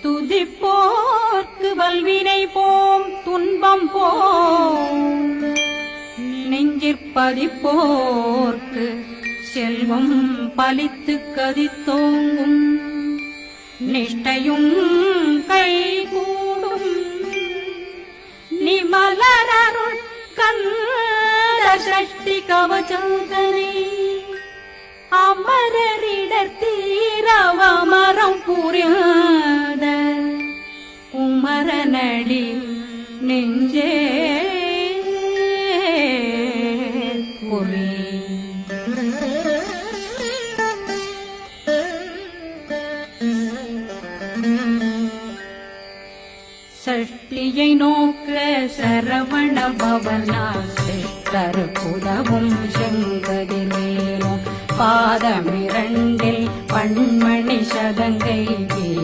துதிப்போர்க்கு வல்வினை போம் துன்பம் போம் நெஞ்சிற்பதிப்போர்க்கு செல்வம் பலித்து கதித்தோங்கும் நிஷ்டையும் கைகூடும் நிமலரருள் கந்த சஷ்டி கவசந்தனை அமரரிடத்தீரவமரம் புரியாத குமரனடி நெஞ்சே குறி சஷ்டியை நோக்க சரவண பவனா சித்தருக்குதவும் செங்கதிலேனும் பாதமிரண்டில் பண்மணி சதங்கை